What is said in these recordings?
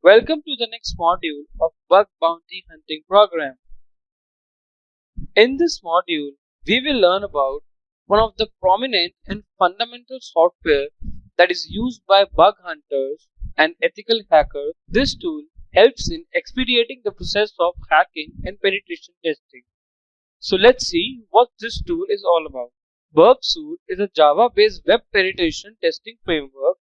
Welcome to the next module of Bug Bounty Hunting program. In this module, we will learn about one of the prominent and fundamental software that is used by bug hunters and ethical hackers. This tool helps in expediting the process of hacking and penetration testing. So let's see what this tool is all about. Burp Suite is a Java-based web penetration testing framework.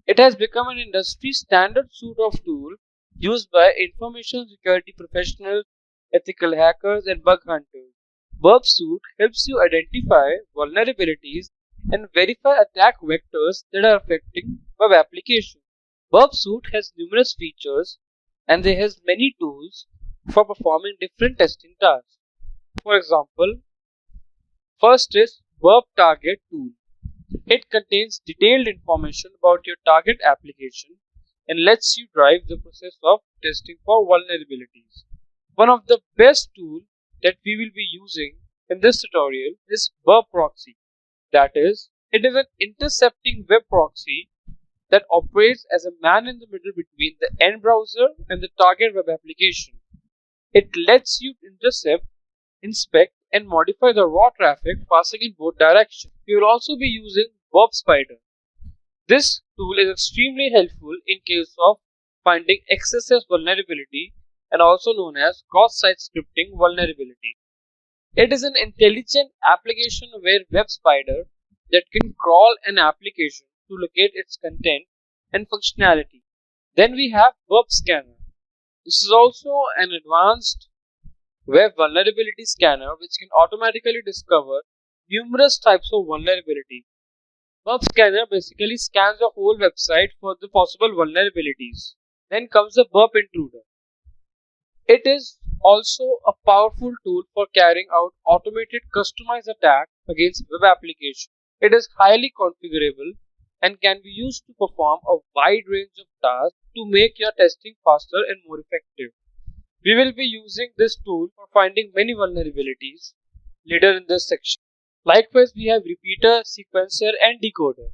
It has become an industry standard suite of tools used by information security professionals, ethical hackers, and bug hunters. Burp Suite helps you identify vulnerabilities and verify attack vectors that are affecting web applications. Burp Suite has numerous features and it has many tools for performing different testing tasks. For example, first is Burp Target tool. It contains detailed information about your target application and lets you drive the process of testing for vulnerabilities. One of the best tools that we will be using in this tutorial is Burp Proxy. That is, it is an intercepting web proxy that operates as a man in the middle between the end browser and the target web application. It lets you intercept, inspect, and modify the raw traffic passing in both directions. We will also be using Burp Spider. This tool is extremely helpful in case of finding XSS vulnerability and also known as cross-site scripting vulnerability. It is an intelligent application-aware web spider that can crawl an application to locate its content and functionality. Then we have Burp Scanner. This is also an advanced web vulnerability scanner which can automatically discover numerous types of vulnerability. Burp Scanner basically scans the whole website for the possible vulnerabilities. Then comes the Burp Intruder. It is also a powerful tool for carrying out automated customized attacks against web applications. It is highly configurable and can be used to perform a wide range of tasks to make your testing faster and more effective. We will be using this tool for finding many vulnerabilities later in this section. Likewise, we have repeater, sequencer, and decoder.